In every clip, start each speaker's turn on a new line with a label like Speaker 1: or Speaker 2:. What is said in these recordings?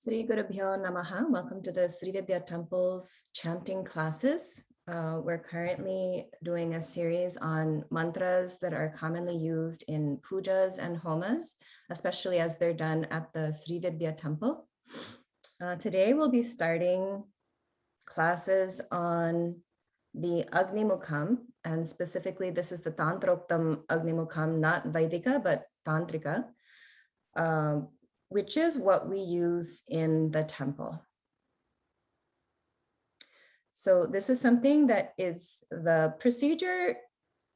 Speaker 1: Sri Gurubhyo Namaha. Welcome to the Sri Vidya Temple's chanting classes. We're currently doing a series on mantras that are commonly used in pujas and homas, especially as they're done at the Sri Vidya Temple. Today we'll be starting classes on the Agnimukham, and specifically this is the Tantroktam Agnimukham, not Vaidika, but Tantrika, which is what we use in the temple. So this is something that is the procedure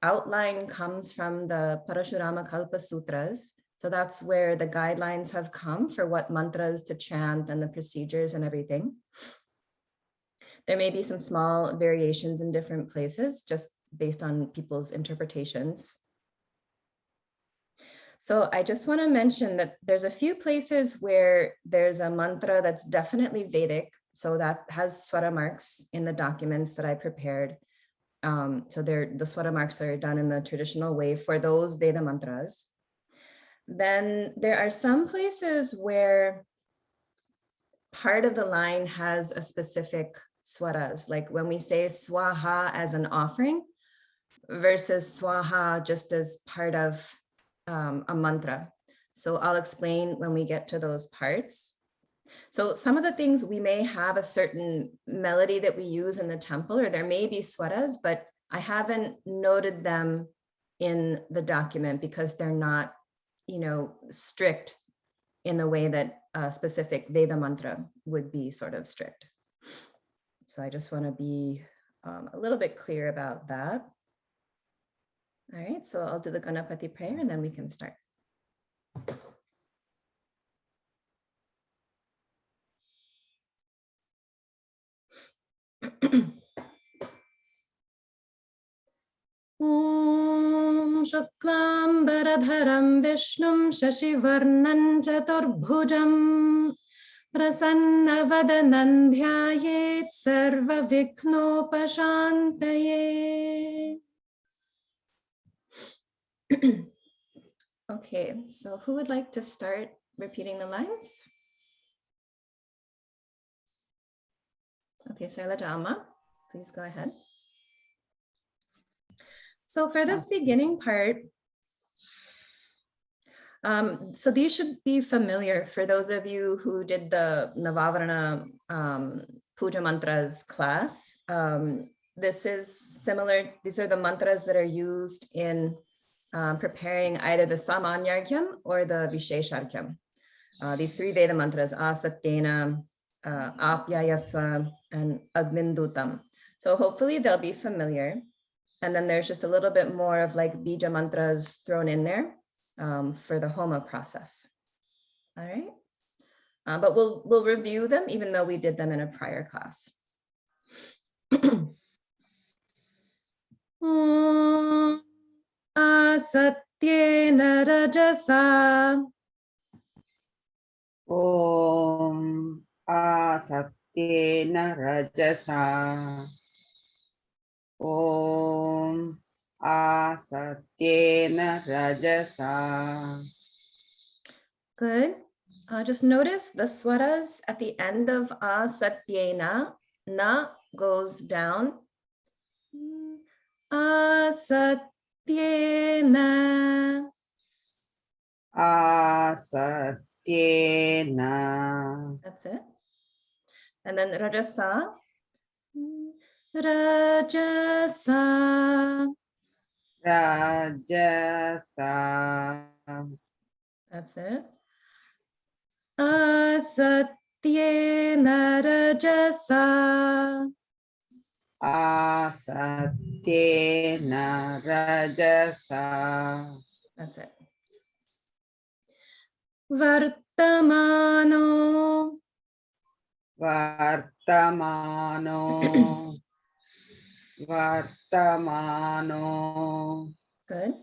Speaker 1: outline comes from the Parashurama Kalpa Sutras. So that's where the guidelines have come for what mantras to chant and the procedures and everything. There may be some small variations in different places, just based on people's interpretations. So I just want to mention that there's a few places where there's a mantra that's definitely Vedic. So that has swara marks in the documents that I prepared. So the swara marks are done in the traditional way for those Veda mantras. Then there are some places where part of the line has a specific swaras, like when we say swaha as an offering versus swaha just as part of a mantra. So I'll explain when we get to those parts. So some of the things we may have a certain melody that we use in the temple, or there may be swaras, but I haven't noted them in the document because they're not, strict in the way that a specific Veda mantra would be sort of strict. So I just want to be a little bit clear about that. All right, so I'll do the Ganapati prayer and then we can start. Om Shuklam Baradharam Vishnum Shashivarnan Chaturbhujam Prasanna Vadanam Dhyayet Sarva Vikhnopashantaye. Okay, so who would like to start repeating the lines? Okay, Sarlaja Amma, please go ahead. So for this beginning part, so these should be familiar for those of you who did the Navavarana Puja Mantras class. This is similar, these are the mantras that are used in preparing either the Samanyargyam or the Visheshargyam. These three Veda mantras, Asatyena, Apyayasva, and Agnindutam. So hopefully they'll be familiar. And then there's just a little bit more of like Bija mantras thrown in there for the Homa process. All right. But we'll review them even though we did them in a prior class. Asatyena rajasa.
Speaker 2: Om Asatyena rajasa. Om Asatyena rajasa.
Speaker 1: Good. Just notice the swaras at the end of Asatyena. Na goes down. Asatyena.
Speaker 2: Asatyena.
Speaker 1: That's it. And then Rajasa. Rajasa.
Speaker 2: Rajasa.
Speaker 1: That's it. Asatyena rajasa.
Speaker 2: Asatyena rajasa.
Speaker 1: That's it. Vartamano.
Speaker 2: Vartamano. Vartamano.
Speaker 1: Good.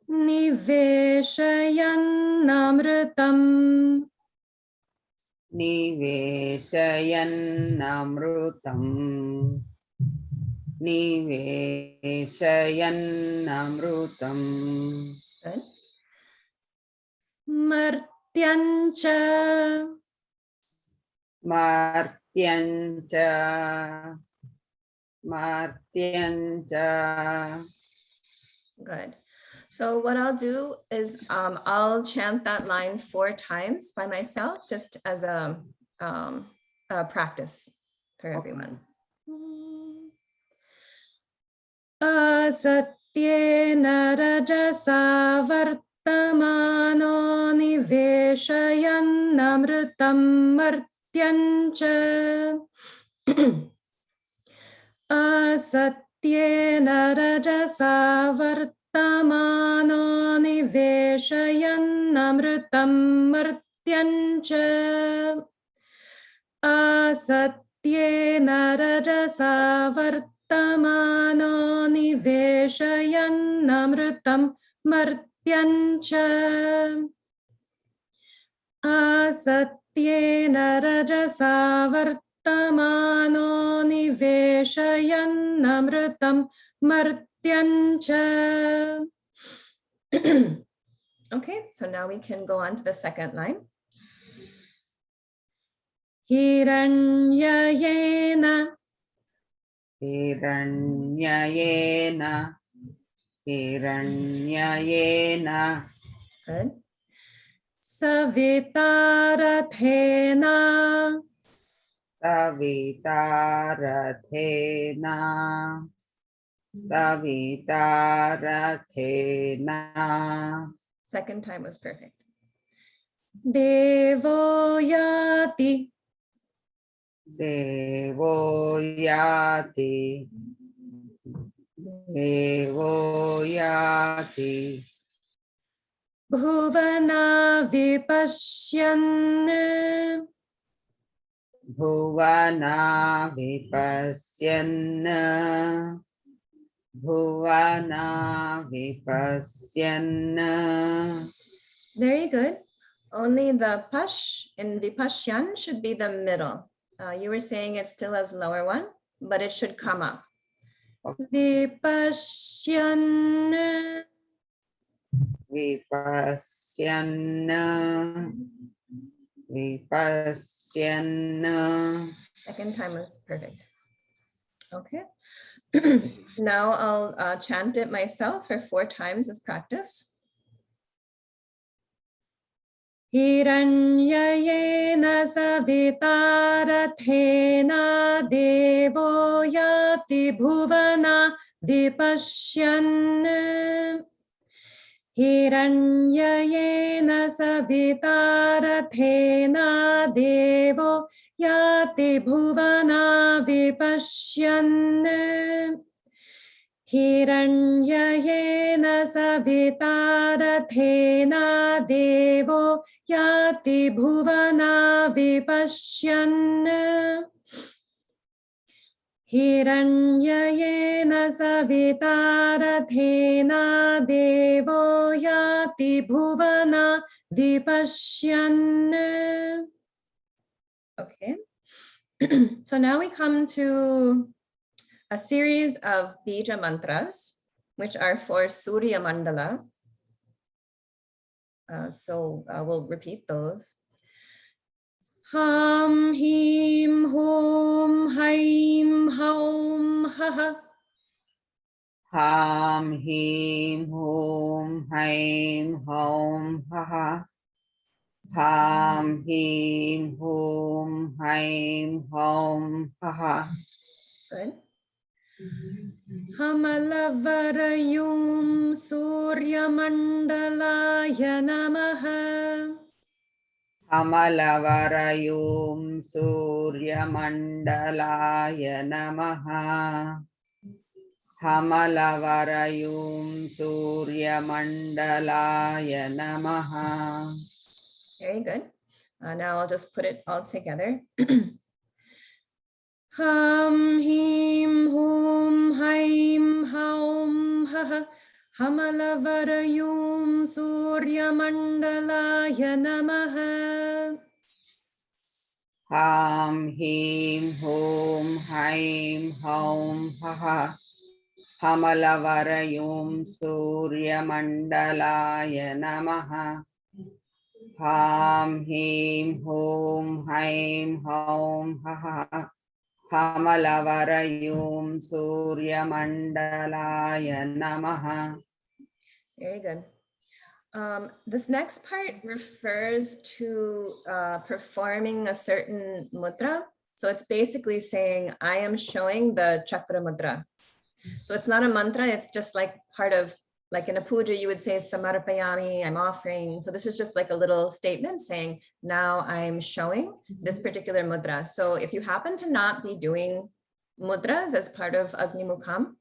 Speaker 1: Niveshayannamrutam.
Speaker 2: Niveshayannamrutam. Niveshayannamrutam.
Speaker 1: Good. Martyancha.
Speaker 2: Martyanja. Martyanja.
Speaker 1: Good. So what I'll do is I'll chant that line 4 times by myself, just as a practice for everyone. Asatyena rajasa vartamano niveshayannamrutam martyancha. Asatyena rajasa vartamano niveshayannamrutam martyancha. Asatyena rajasa vartamano niveshayannamrutam martyancha. Asatyena rajasa vartamano niveshayannamrutam martyancha. Okay, so now we can go on to the second line. Hiranyayena.
Speaker 2: Hiranyayena. Hiranyayena.
Speaker 1: Good. Savitarathena.
Speaker 2: Savitarathena. Savitarathena.
Speaker 1: Second time was perfect. Devoyati.
Speaker 2: Devoyati. Devoyati.
Speaker 1: Bhuvana vipashyan.
Speaker 2: Bhuvana vipasyanna. Bhuvana vipasyanna.
Speaker 1: Very good. Only the pash in vipashyan should be the middle. You were saying it still has lower one, but it should come up. Vipashyan.
Speaker 2: Vipasyanna. Vipasyanna.
Speaker 1: Second time was perfect. Okay. Now I'll chant it myself for 4 times as practice. Hiranyayena savitarathena devoyati bhuvana vipashyan. Hiranyayena savitarathena devoyati bhuvana vipashyan. Hiranyayena savitarathena devo yati bhuvana vipashyan. Hiranyayena savitarathena devo yati bhuvana vipashyan. Okay. So now we come to a series of bija mantras, which are for Surya Mandala. We'll repeat those. Ham, him, hom, haim, haum, haha.
Speaker 2: Ham, him, hom, haim, haum, haha. Ham, him, hom, haim, haum, haha.
Speaker 1: Good. Hamalavarayum Surya Mandalaya Namaha.
Speaker 2: Hamalavarayum Surya Mandalaya Namaha. Hamalavarayum Surya Mandalaya Namaha.
Speaker 1: Very good. Now I'll just put it all together. Ham, him, hom, haim, haum, haha. Hamalavarayum Surya Mandalaya Namaha.
Speaker 2: Ham, him, hom, haim, haum, haha. Hamalavarayum Surya Mandalaya Namaha. Ham Him Hom Haim Hom Ha Ha Kamalavarayum Surya Mandalaya Namaha.
Speaker 1: Very good. This next part refers to performing a certain mudra. So it's basically saying, I am showing the chakra mudra. So it's not a mantra, it's just like part of, like in a puja, you would say samarpayami, I'm offering. So this is just like a little statement saying, now I'm showing this particular mudra. So if you happen to not be doing mudras as part of Agnimukham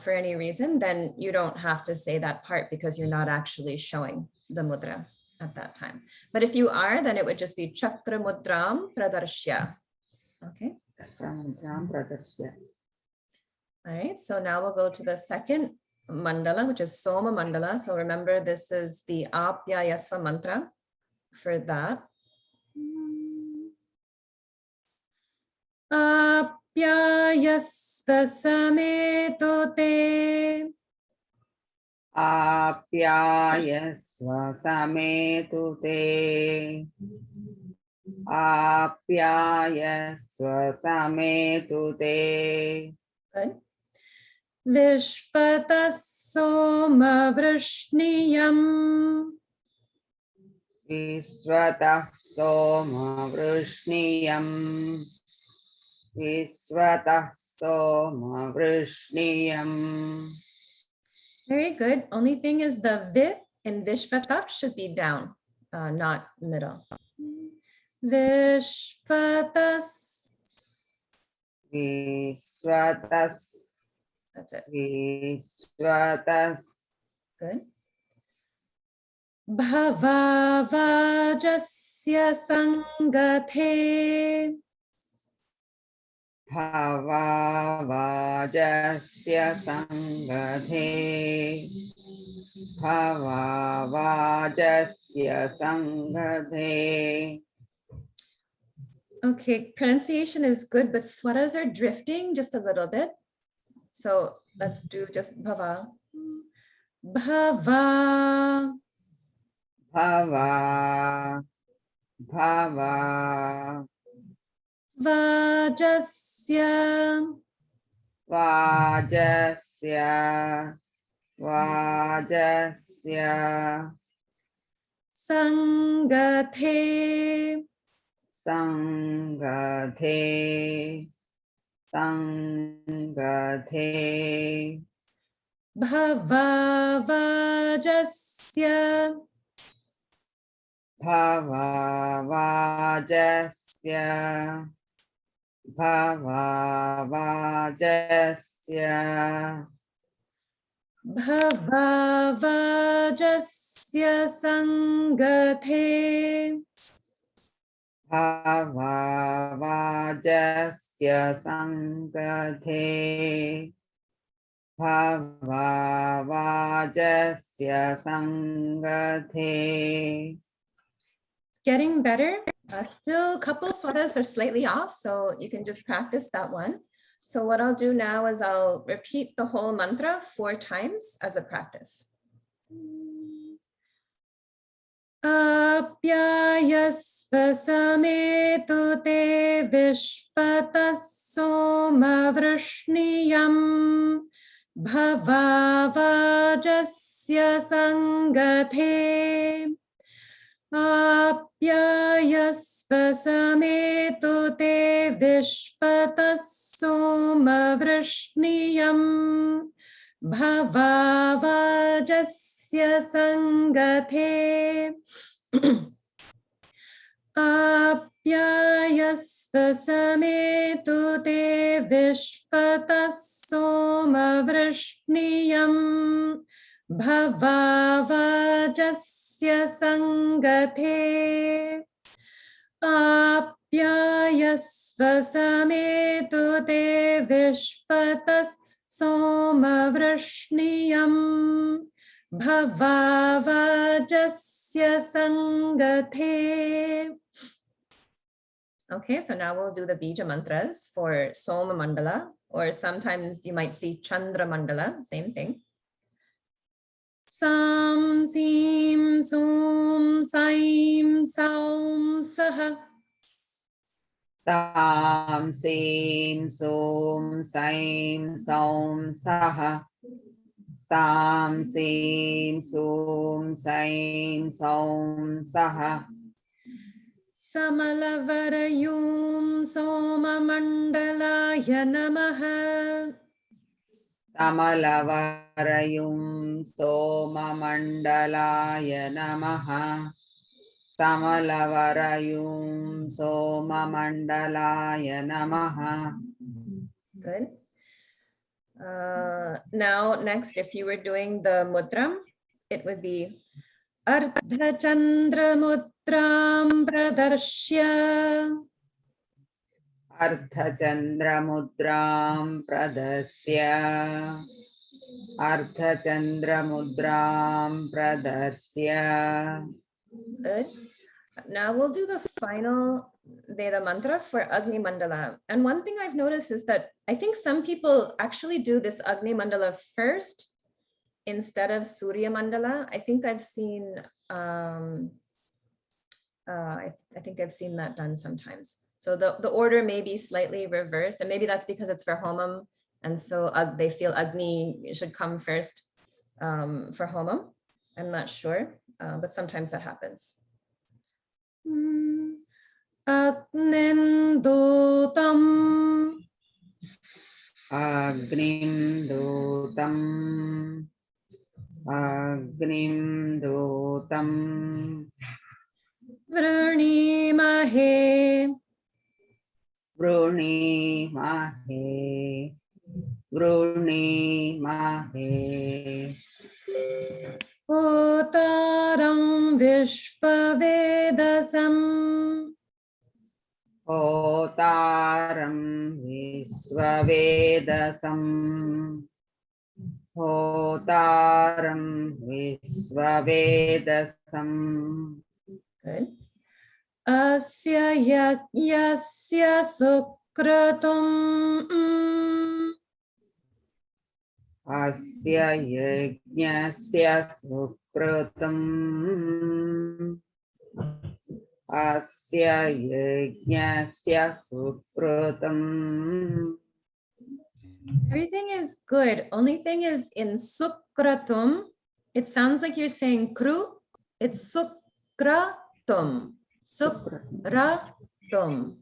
Speaker 1: for any reason, then you don't have to say that part because you're not actually showing the mudra at that time. But if you are, then it would just be chakra mudram pradarshya. Okay. All right, so now we'll go to the second mandala, which is Soma mandala. So remember, this is the Apyayasva mantra for that. Apyayasva sameto te.
Speaker 2: Apyayasva sametu te. Apyayasva sametu te.
Speaker 1: Good. Vishvatas soma vrishniyam.
Speaker 2: Visvatah soma vrishniyam. Visvatah soma vrishniyam.
Speaker 1: Very good. Only thing is the vi in Vishvatas should be down, not middle. Vishvatas.
Speaker 2: Visvatas.
Speaker 1: That's it.
Speaker 2: Visvatas.
Speaker 1: Good. Bhavavajasya sangate.
Speaker 2: Bhavavajasya sangate. Bhavavajasya sangate.
Speaker 1: Okay, pronunciation is good, but swaras are drifting just a little bit. So let's do just bhava. Bhava.
Speaker 2: Bhava. Bhava.
Speaker 1: Vajasya.
Speaker 2: Vajasya. Vajasya.
Speaker 1: Sangate.
Speaker 2: Sangate. Sangate.
Speaker 1: Bhavavajasya.
Speaker 2: Bhavavajasya. Bhavavajasya.
Speaker 1: Bhavavajasya sangate.
Speaker 2: Bhavavajasya sangate. Bhavavajasya sangate.
Speaker 1: It's getting better. Still a couple swaras are slightly off, so you can just practice that one. So what I'll do now is I'll repeat the whole mantra 4 times as a practice. Apyayasva sametu te vishvatas soma vrishniyam bhavavajasya sangate. Apyayasva sametu te vishvatas soma vrishniyam bhavavajasya sangate. Apyayasva sametu te vishvatas soma vrishniyam bhavavajasya sangate. Apyayasva sametu te vishvatas soma vrishniyam bhavavajasya sangate. Okay, so now we'll do the bija mantras for Soma Mandala, or sometimes you might see Chandra Mandala, same thing. Sam Sim Sum Sai Swaha.
Speaker 2: Sam Sim Som Saim Saum Saha. Sam Sim Som Saim Saum Saha.
Speaker 1: Samalavarayum Soma Mandalaya Namaha.
Speaker 2: Samalavarayum Soma Mandalaya Namaha. Samalavarayum Soma Mandalaya Namaha.
Speaker 1: Good. Now, next, if you were doing the mudram, it would be Ardha Chandra Mudram Pradarshya.
Speaker 2: Ardha Chandra Mudram Pradarshya. Ardha Chandra Mudram Pradarshya.
Speaker 1: Good. Now we'll do the final Veda mantra for Agni Mandala. And one thing I've noticed is that I think some people actually do this Agni Mandala first instead of Surya Mandala. I think I've seen I think I've seen that done sometimes. So the order may be slightly reversed, and maybe that's because it's for Homam, and so they feel Agni should come first for Homam. I'm not sure, but sometimes that happens. Agnim Dutam.
Speaker 2: Agnim Dutam. Agnim Dutam.
Speaker 1: Vranimahe.
Speaker 2: Vrunimahe. Vrunimahe.
Speaker 1: Otaram Vishvavedasam.
Speaker 2: Otaram Visvavedasam. Otaram Visvavedasam.
Speaker 1: Good. Asya Yagyasya Sukratum.
Speaker 2: Asya Yajnasya Sukrutam. Asya Yajnasya Sukrutam.
Speaker 1: Everything is good. Only thing is in Sukratum, it sounds like you're saying kru. It's Sukratum. Sukratum.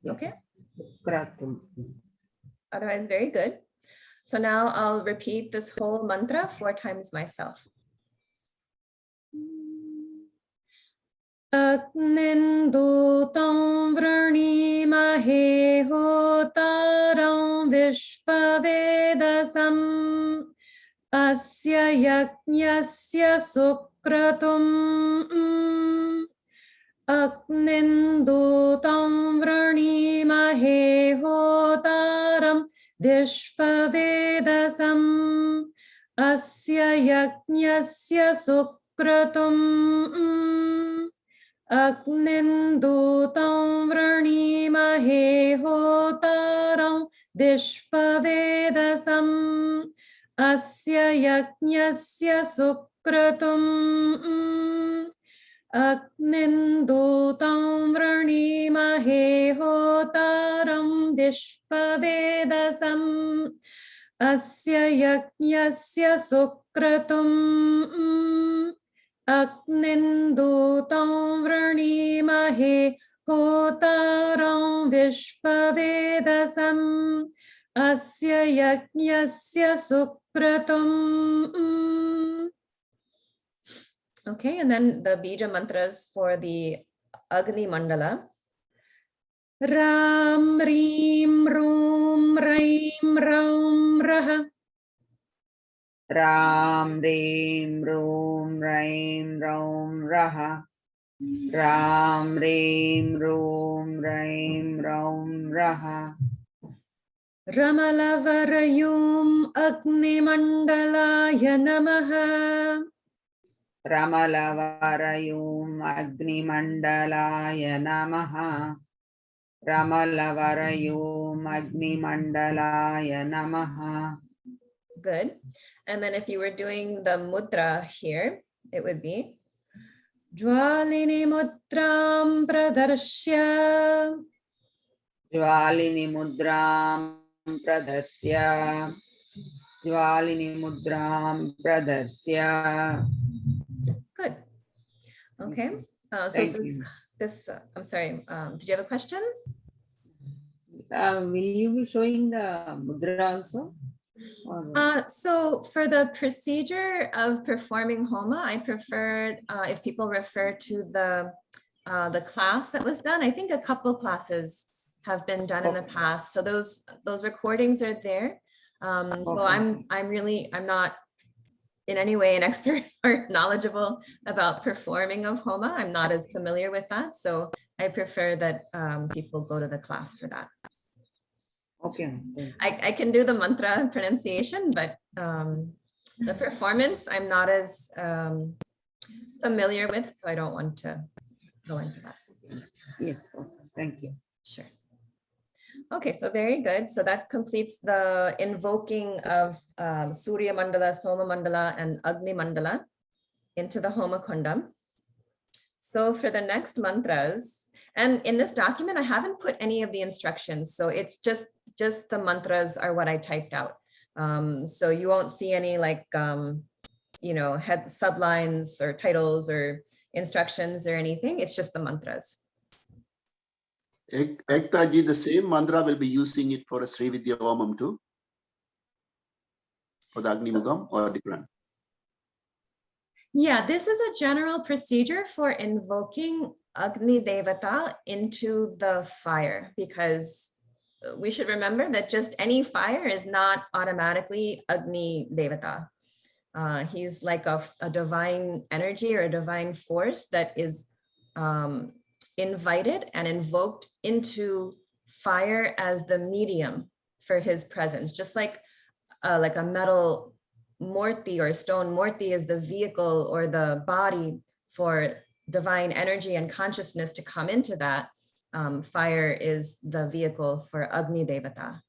Speaker 1: Okay?
Speaker 2: Sukratum.
Speaker 1: Otherwise, very good. So now I'll repeat this whole mantra 4 times myself. Agnindutam vranimahe hotaram vishvavedasam asya yajnasya sukratum. Agnindutam vranimahe hotaram vishvavedasam asya yajnasya sukratum. Agnindutam vranimahe hotaram vishvavedasam asya yajnasya sukratum. Agnindutam vranimahe hotaram vishvavedasam asya yajnasya sukratum. Agnindutam vranimahe hotaram vishvavedasam asya yajnasya sukratum. Okay, and then the bija mantras for the Agni Mandala. Ram, Reem, Room, Raim, Raum, Raha.
Speaker 2: Ram, Reem, Room, Raim, Raum, Raha. Ram, Reem, Room, Raim, Raum, Raha.
Speaker 1: Ramalavarayum Agni Mandalaya Namaha.
Speaker 2: Ramalavarayum Agni Mandalaya Namaha. Ramalavarayum Agni Mandalaya Namaha.
Speaker 1: Good. And then if you were doing the mudra here, it would be Jwalini mudram pradarshya
Speaker 2: Jvalini mudram pradharsya. Jvalini mudram pradharsya.
Speaker 1: Good. Okay. So
Speaker 2: Thank
Speaker 1: this,
Speaker 2: you.
Speaker 1: I'm sorry, did you have a question?
Speaker 2: Will you be showing the mudra also?
Speaker 1: So for the procedure of performing Homa, I prefer if people refer to the class that was done. I think a couple classes have been done in the past. So those recordings are there. So I'm not in any way an expert or knowledgeable about performing of Homa. I'm not as familiar with that. So I prefer that people go to the class for that.
Speaker 2: Okay.
Speaker 1: I can do the mantra pronunciation, but the performance I'm not as familiar with, so I don't want to go into that.
Speaker 2: Yes. Okay. Thank you.
Speaker 1: Sure. Okay, so very good. So that completes the invoking of Surya Mandala, Soma Mandala, and Agni Mandala into the Homa Kundam. So for the next mantras, and in this document, I haven't put any of the instructions. So it's just the mantras are what I typed out. So you won't see any like, head sublines or titles or instructions or anything. It's just the mantras.
Speaker 3: Ektaji, the same mantra will be using it for a Sri Vidya Homam too? For the Agnimukham or different?
Speaker 1: Yeah, this is a general procedure for invoking Agni Devata into the fire, because we should remember that just any fire is not automatically Agni Devata. He's like a divine energy or a divine force that is invited and invoked into fire as the medium for his presence, just like a metal Morti or stone Morti is the vehicle or the body for divine energy and consciousness to come into that. Fire is the vehicle for Agni Devata.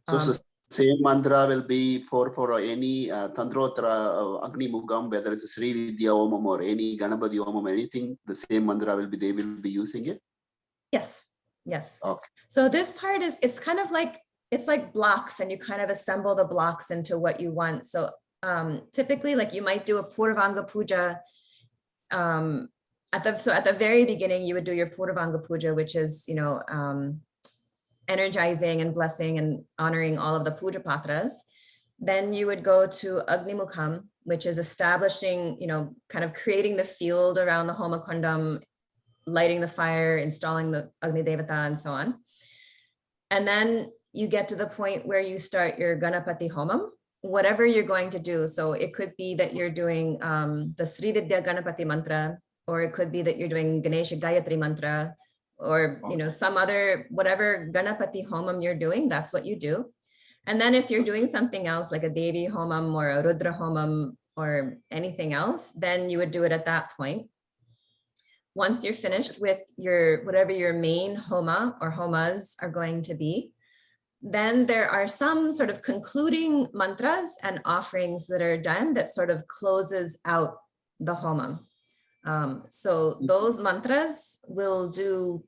Speaker 3: So same mantra will be for any Tantrotra Agnimukham, whether it's a Sri Vidya Homam or any Ganapati Homam, anything, the same mantra will be, they will be using it?
Speaker 1: Yes, yes.
Speaker 3: Okay.
Speaker 1: So this part is, it's kind of like, it's like blocks, and you kind of assemble the blocks into what you want. So typically, like you might do a Purvanga Puja. At the very beginning, you would do your Purvanga Puja, which is, energizing and blessing and honoring all of the puja patras. Then you would go to Agnimukham, which is establishing, kind of creating the field around the Homa Kundam, lighting the fire, installing the Agni Devata, and so on. And then you get to the point where you start your Ganapati Homam, whatever you're going to do. So it could be that you're doing the Sri Vidya Ganapati mantra, or it could be that you're doing Ganesha Gayatri mantra, or some other, whatever Ganapati Homam you're doing, that's what you do. And then if you're doing something else like a Devi Homam or a Rudra Homam or anything else, then you would do it at that point. Once you're finished with whatever your main Homa or Homas are going to be, then there are some sort of concluding mantras and offerings that are done that sort of closes out the Homam. So those mantras we'll do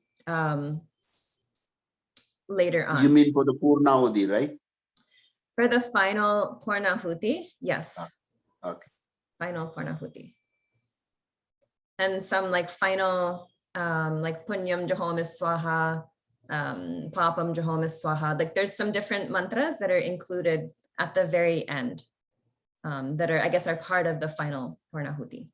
Speaker 1: later on.
Speaker 3: You mean for the Purnahuti, right?
Speaker 1: For the final Purnahuti, yes.
Speaker 3: Okay.
Speaker 1: Final Purnahuti. And some like final, like Punyam Jahomis Swaha, Papam Jahomis Swaha. Like there's some different mantras that are included at the very end that are, I guess, are part of the final Purnahuti.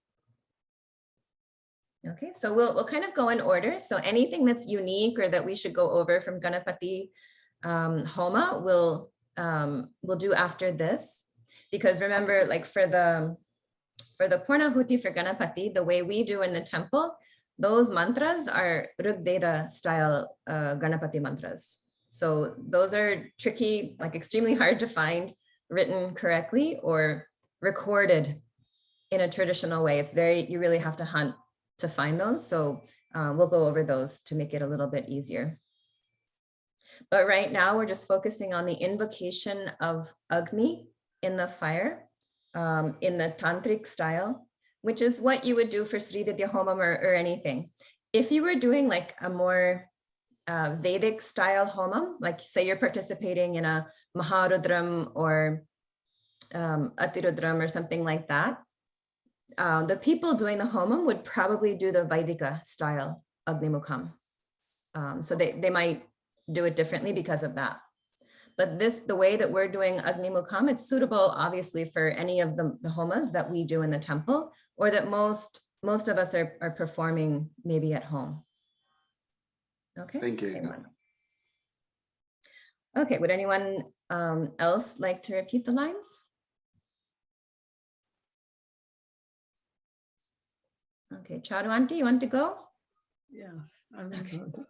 Speaker 1: Okay, so we'll kind of go in order. So anything that's unique or that we should go over from Ganapati Homa, we'll do after this. Because remember, like for the Purnahuti for Ganapati, the way we do in the temple, those mantras are Rigveda style Ganapati mantras. So those are tricky, like extremely hard to find written correctly or recorded in a traditional way. It's you really have to hunt to find those. So we'll go over those to make it a little bit easier. But right now we're just focusing on the invocation of Agni in the fire in the tantric style. which is what you would do for Sri Vidya Homam or anything. If you were doing like a more Vedic style homam, like say you're participating in a Maharudram or Atirudram or something like that, the people doing the homam would probably do the Vaidika style Agnimukham. So they might do it differently because of that. But the way that we're doing Agnimukham, it's suitable obviously for any of the homas that we do in the temple, or that most of us are performing maybe at home. Okay.
Speaker 3: Thank you.
Speaker 1: Okay, would anyone else like to repeat the lines? Okay, Charu Auntie, you want to go?
Speaker 4: Yes, I will
Speaker 1: Okay.
Speaker 4: do that.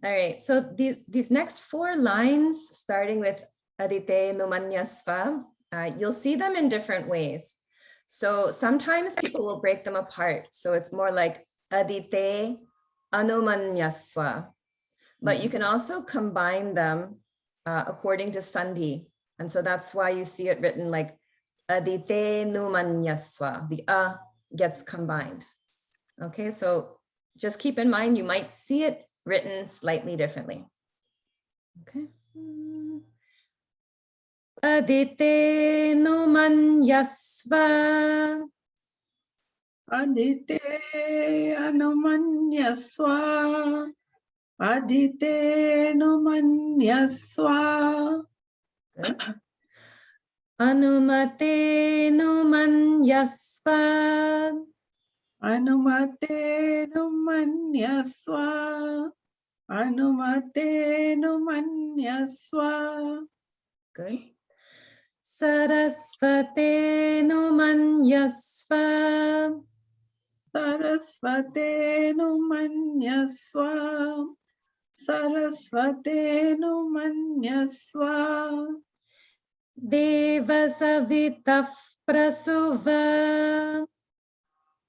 Speaker 1: All right, so these next 4 lines, starting with Adite Numanyasva, you'll see them in different ways. So sometimes people will break them apart. So it's more like Adite Anumanyasva. But you can also combine them according to Sandhi. And so that's why you see it written like Adite Numanyaswa. The gets combined. Okay, so just keep in mind, you might see it written slightly differently. Okay. Adite Numanyasva.
Speaker 4: Adite Anumanyaswa. Adite Numanyaswa.
Speaker 1: Good. Anumate Numanyasva.
Speaker 4: Anumate Numanyaswa. Anumate Numanyaswa.
Speaker 1: Good. Sarasvate Numanyasva.
Speaker 4: Sarasvate Numanyaswa. Sarasvate Numanyaswa.
Speaker 1: Deva Savitah Prasuva.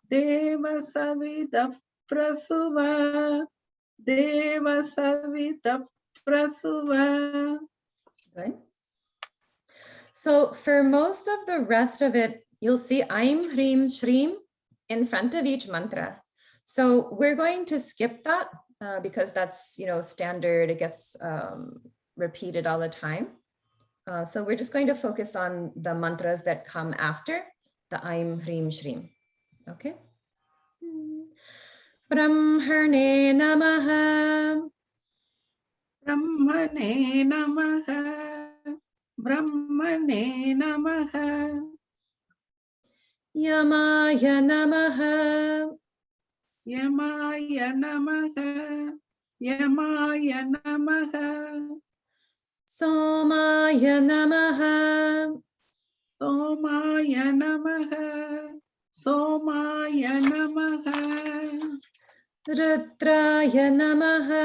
Speaker 4: Deva Savitah Prasuva. Deva Savitah Prasuva.
Speaker 1: Good. So for most of the rest of it, you'll see Aim, Hrim, Shrim in front of each mantra. So we're going to skip that because that's, standard. It gets repeated all the time. So we're just going to focus on the mantras that come after the Aim, Hrim, Shrim. Okay. Brahmane Namaha.
Speaker 4: Brahmane Namaha. Brahmane Namaha.
Speaker 1: Yamaya Namaha.
Speaker 4: Yamaya Namaha. Yamaya Namaha.
Speaker 1: Somaya Namaha.
Speaker 4: Somaya Namaha. Somaya Namaha.
Speaker 1: Rudraya Namaha.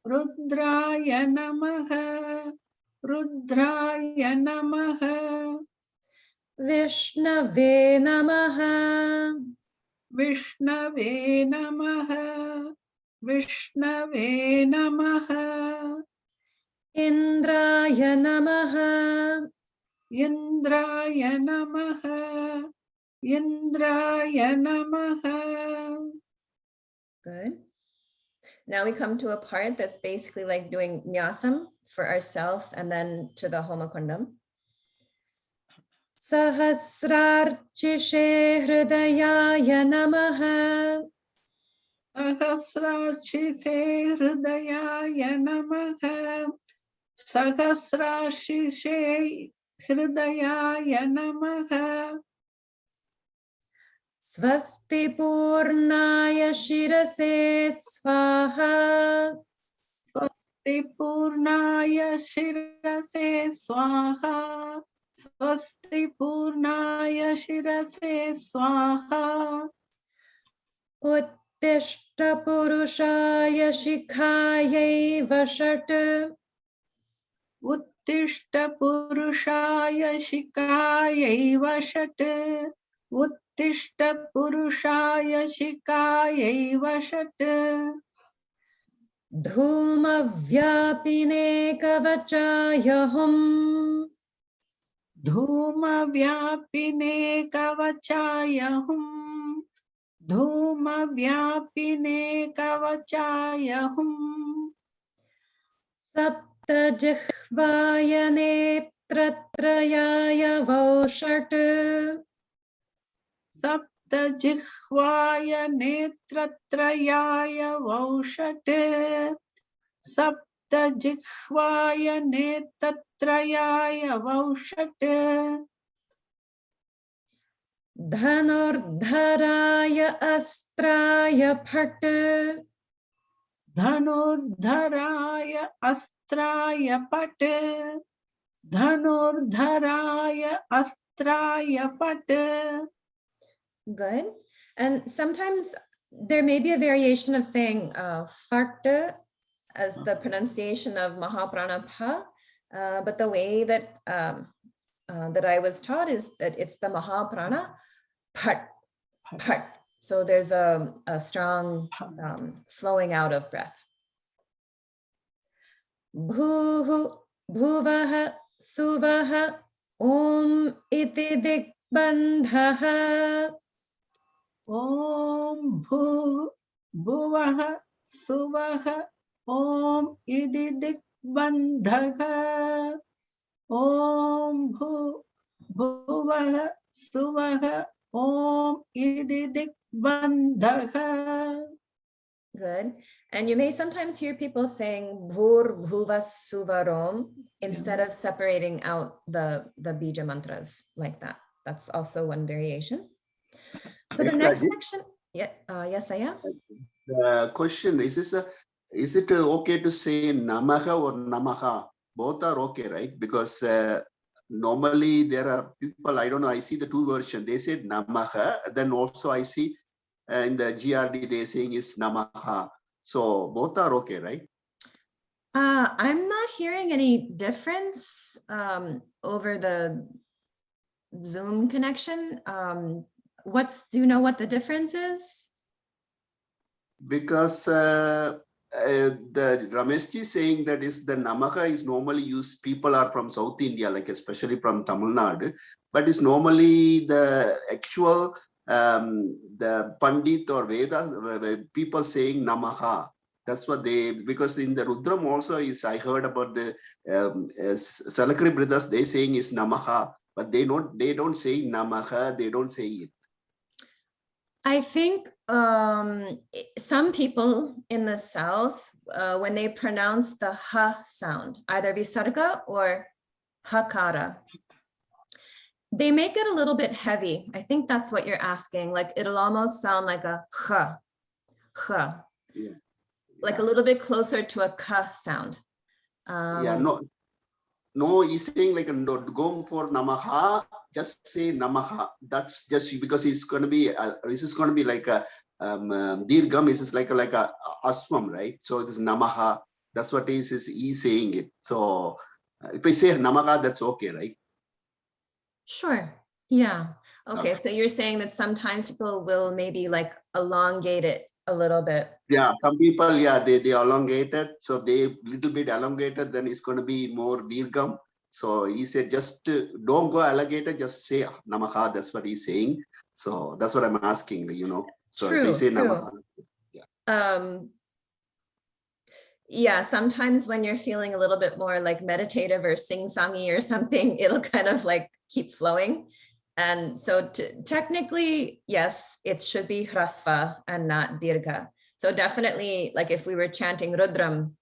Speaker 4: Rudraya Namaha. Rudraya Namaha.
Speaker 1: Vishnave Namaha.
Speaker 4: Vishnave Namaha. Vishnave Namaha.
Speaker 1: Indraya Namaha.
Speaker 4: Indraya Namaha. Indraya Namaha.
Speaker 1: Good. Now we come to a part that's basically like doing nyasam for ourselves and then to the Homa Kundam. Sahasrarchishe Hridayaya Namaha.
Speaker 4: Sahasrachise Hridayaya Namaha. Sahasrachise Hridayaya Namaha.
Speaker 1: Swasti Purnaya Shirase Swaha.
Speaker 4: Swasti Purnaya Shirase Swaha. Swasti Purnaya Shirase Swaha.
Speaker 1: Uttishta Purushaya Shikhayai Vashat.
Speaker 4: Uttishta Purushaya Shikayai Vashat. Uttishta Purushaya Shikayai Vashat.
Speaker 1: Dhuma Vyapine Kavachaya Hum.
Speaker 4: Dhuma vyapine kavachaya hum. Dhuma vyapine kavachaya hum.
Speaker 1: Sapta jihvaya netratrayaya vaushart.
Speaker 4: Sapta jihvaya netratrayaya vaushate. Sapta jihvaya netratrayaya vaushate.
Speaker 1: Dhanurdharaya astraya phat.
Speaker 4: Dhanurdharaya astraya pate. Dhanurdharaya astraya pate.
Speaker 1: Good. And sometimes there may be a variation of saying farta as the pronunciation of Mahaprana Pa, but the way that that I was taught is that it's the Mahaprana Pat, Pat. So there's a strong flowing out of breath. Bhuhu, Bhuvaha, Suvaha, Om iti dikbandhaha.
Speaker 4: Om bhuvaha suvaha om ididik bandhaha. Om bhuvaha suvaha om ididik bandhaha.
Speaker 1: Good. And you may sometimes hear people saying Bhur Bhuva Suvarom instead of separating out the bija mantras like that. That's also one variation. So the next section, yeah, yes, I am.
Speaker 3: The question is is it okay to say namaha or namaha? Both are okay, right? Because normally there are people, I don't know, I see the two versions. They said namaha, then also I see in the GRD they saying is namaha. So both are okay, right?
Speaker 1: I'm not hearing any difference over the Zoom connection. Do you know what the difference is?
Speaker 3: Because the Rameshji saying that is the namaha is normally used, people are from South India, like especially from Tamil Nadu, but it's normally the actual the Pandit or Vedas, people saying namaha. That's what they, because in the Rudram also is, I heard about the Salakri brothers, they saying is namaha, but they don't say namaha, they don't say it.
Speaker 1: I think some people in the South, when they pronounce the ha sound, either visarga or hakara, they make it a little bit heavy. I think that's what you're asking. Like it'll almost sound like a ha, ha,
Speaker 3: Yeah.
Speaker 1: like a little bit closer to a ka sound.
Speaker 3: No, he's saying like go for namaha, just say namaha. That's just because it's going to be this is going to be like a dirgham. This is like a aswam, right? So this namaha. That's what he's saying it. So if I say namaha, that's okay, right?
Speaker 1: Sure. Yeah. Okay. So you're saying that sometimes people will maybe like elongate it a little bit.
Speaker 3: Yeah, some people, yeah, they elongate it. So if they little bit elongated, then it's going to be more dirgham. So he said, just don't go alligator, just say namaha. That's what he's saying. So that's what I'm asking, you know. So
Speaker 1: True,
Speaker 3: if they say
Speaker 1: true.
Speaker 3: namaha, yeah.
Speaker 1: Yeah, sometimes when you're feeling a little bit more like meditative or sing-songy or something, it'll kind of like keep flowing. And so technically, yes, it should be hrasva and not dirgha. So definitely, like if we were chanting Rudram,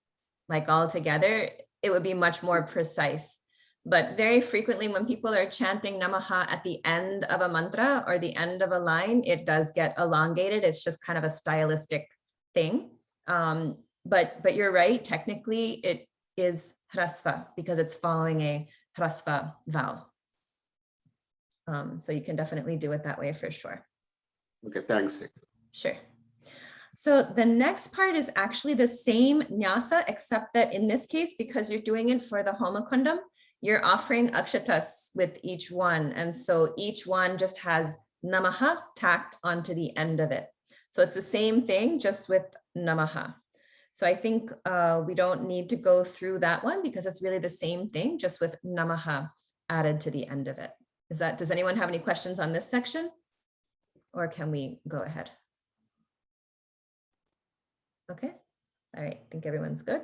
Speaker 1: like all together, it would be much more precise. But very frequently when people are chanting namaha at the end of a mantra or the end of a line, it does get elongated. It's just kind of a stylistic thing. But you're right, technically it is hrasva because it's following a hrasva vowel. So you can definitely do it that way for sure.
Speaker 3: Okay, thanks.
Speaker 1: Sure. So the next part is actually the same nyasa, except that in this case, because you're doing it for the Homa Kundam, you're offering akshatas with each one. And so each one just has namaha tacked onto the end of it. So it's the same thing, just with namaha. So I think we don't need to go through that one because it's really the same thing, just with namaha added to the end of it. Does anyone have any questions on this section? Or can we go ahead? Okay. All right. I think everyone's good.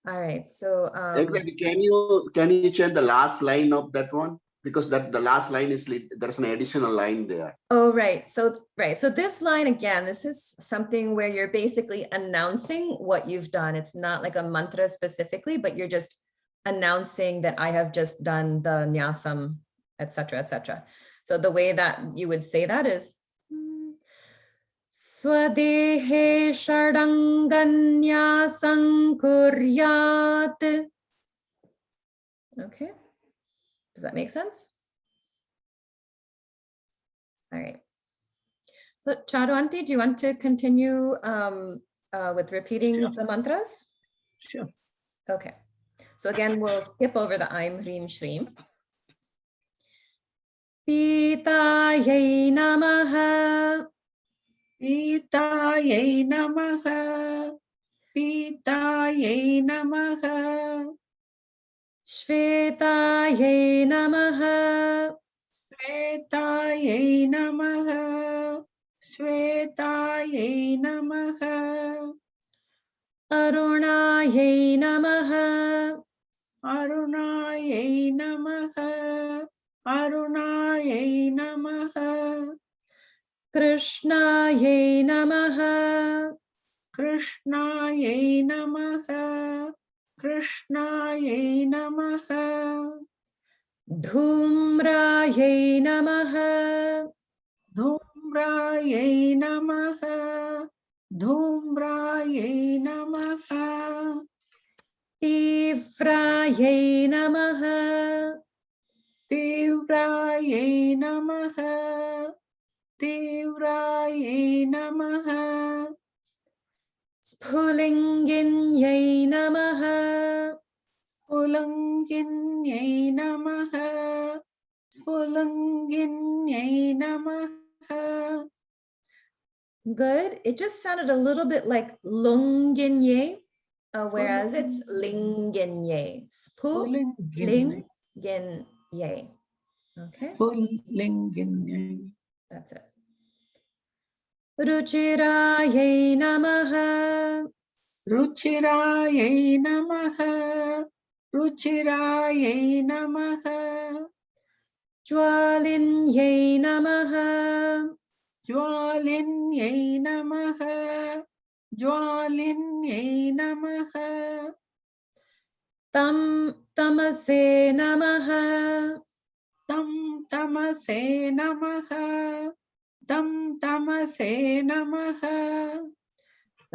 Speaker 1: All right. So
Speaker 3: can you change the last line of that one? Because the last line is there's an additional line there.
Speaker 1: oh, right. So this line again, this is something where you're basically announcing what you've done. It's not like a mantra specifically, but you're just announcing that I have just done the nyasam, etc., etc. So the way that you would say that is Swadehe Shardanganyasam Kuryat. Okay. Does that make sense? All right. So Charuanti, do you want to continue with repeating the mantras?
Speaker 4: Sure.
Speaker 1: Okay. So again, we'll skip over the Aim, Hrim, Shrim. Pitayai Namaha.
Speaker 4: Pitayai Namaha. Pitayai Namaha.
Speaker 1: Shvetayai Namaha.
Speaker 4: Shvetayai Namaha. Shvetayai Namaha.
Speaker 1: Arunayai Namaha.
Speaker 4: Arunayai Namaha. Arunayai Namaha.
Speaker 1: Krishnayai Namaha.
Speaker 4: Krishnayai Namaha. Krishnayai Namaha.
Speaker 1: Dhumrayai Namaha.
Speaker 4: Dhumrayai Namaha. Dhumrayai Namaha.
Speaker 1: Tivrayai Namaha.
Speaker 4: Tivrayai Namaha. Tivrayai Namaha.
Speaker 1: Spulinginyai Namaha.
Speaker 4: Spulanginyai Namaha. Spulanginyai Namaha.
Speaker 1: Good. It just sounded a little bit like lunginye, whereas it's linginye.
Speaker 4: Spulinginyai.
Speaker 1: Spulinginyye. Okay,
Speaker 4: Spulinginyai.
Speaker 1: that's it. Ruchirayai Namaha.
Speaker 4: Ruchirayai Namaha. Ruchirayai Namaha.
Speaker 1: Jwalinyai Namaha.
Speaker 4: Jwalinyai Namaha. Jwalinyai Namaha.
Speaker 1: Tamase Namaha.
Speaker 4: Tamase Namaha. Tamase Namaha.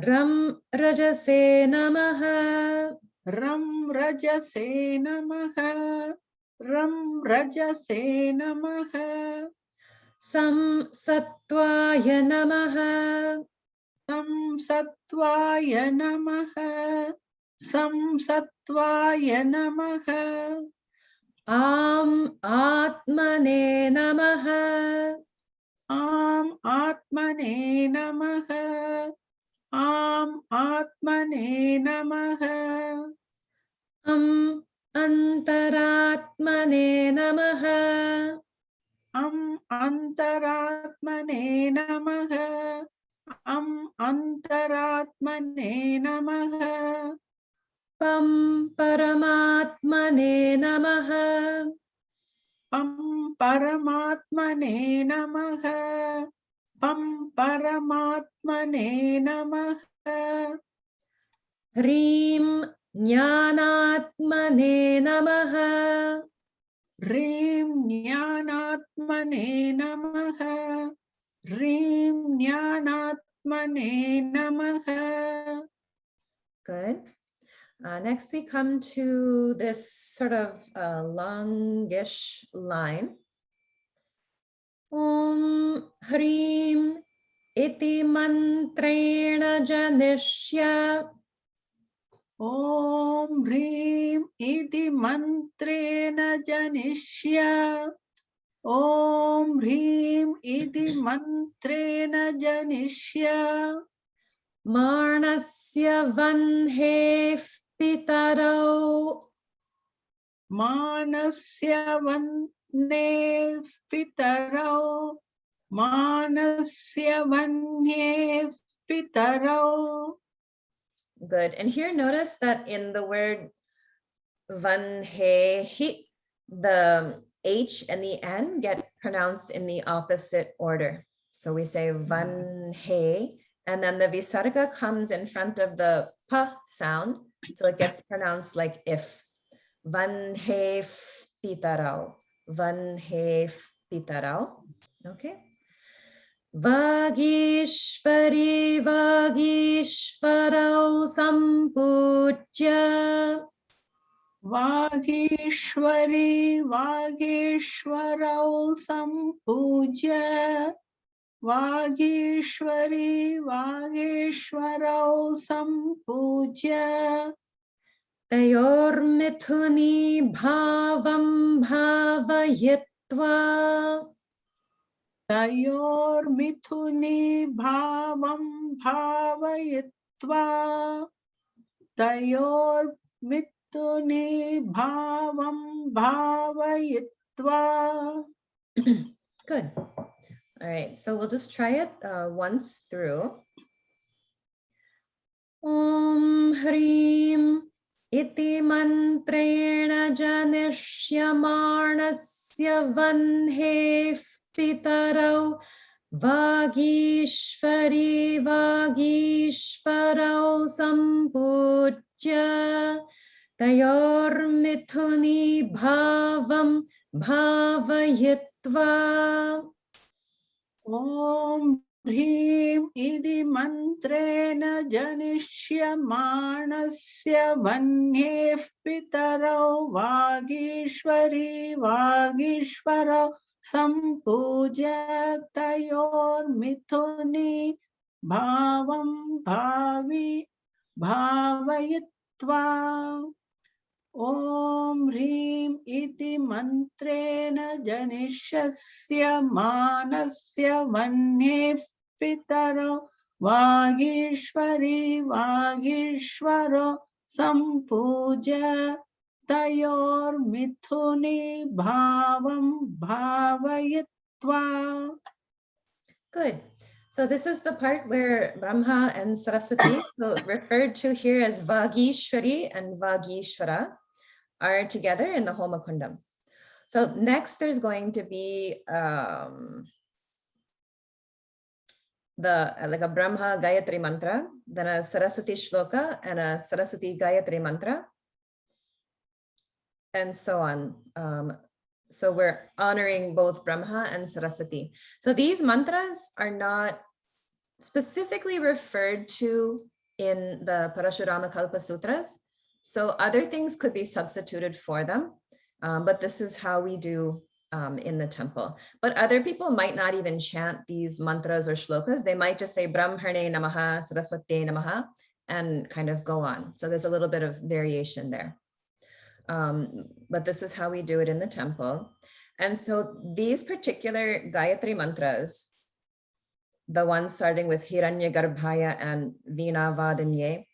Speaker 1: Rajase Namaha.
Speaker 4: Rajase Namaha. Rajase Namaha.
Speaker 1: Satvaya Namaha.
Speaker 4: Satvaya Namaha. Satvaya Namaha.
Speaker 1: Atmane Namaha.
Speaker 4: Atmane Namaha. Atmane Namaha.
Speaker 1: Antaratmane Namaha.
Speaker 4: Antaratmane Namaha. Antaratmane Namaha.
Speaker 1: Paramatmane Namaha.
Speaker 4: Paramatmane Namaha. Paramatmane Namaha.
Speaker 1: Hrim Jnanatmane Namaha.
Speaker 4: Hrim Jnanatmane Namaha. Hrim Jnanatmane Namaha.
Speaker 1: Good. Next, we come to this sort of longish line. Om Hrim Iti Mantrena Janishya.
Speaker 4: Om Hrim Iti Mantrena Janishya. Om Hrim Iti Mantrena Janishya.
Speaker 1: Marnasya Vanhe Pitarau.
Speaker 4: Manasya Vanye Pitarau. Manasya Vanye Pitarau.
Speaker 1: Good. And here notice that in the word vanhehi, the H and the N get pronounced in the opposite order. So we say vanhe, and then the visarga comes in front of the pa sound. So it gets pronounced like if. Vanhe pitarau. Vanhe pitarau. Okay. Vagishvari Vagishvarau Sampujya.
Speaker 4: Vagishvari Vagishvarau Sampujya. Vagishvari Vagishvarau Sampujya.
Speaker 1: Tayor mithuni bhavam bhavayitva.
Speaker 4: Tayor mithuni bhavam bhavayitva. Tayor mithuni bhavam bhavayitva.
Speaker 1: Good. All right, so we'll just try it once through. Om Hrim iti mantrena janishyamanasya vanhe pitarau Vagishvari Vagishvarau Sampujya Tayor mithuni bhavam bhavayitva.
Speaker 4: Om Hrim idi mantrena janishyamanasya vanye pitarau Vagishvari Vagishvarau Sampujya Tayor mithuni bhavam bhavayitva. Om Hrim iti mantrena janishasya manasya vanye pitaro Vagishvari Vagishvaro Sampuja Tayor mithuni bhavam bhavayitva.
Speaker 1: Good. So this is the part where Brahma and Saraswati, so referred to here as Vagishwari and Vagishwara, are together in the Homa Kundam. So next there's going to be like a Brahma Gayatri mantra, then a Saraswati shloka and a Saraswati Gayatri mantra, and so on. So we're honoring both Brahma and Saraswati. So these mantras are not specifically referred to in the Parashurama Kalpa Sutras. So other things could be substituted for them, but this is how we do in the temple. But other people might not even chant these mantras or shlokas. They might just say Brahmane Namaha, Saraswati Namaha, and kind of go on. So there's a little bit of variation there. But this is how we do it in the temple. And so these particular Gayatri mantras, the ones starting with Hiranya Garbhaya and Veena Vadanye,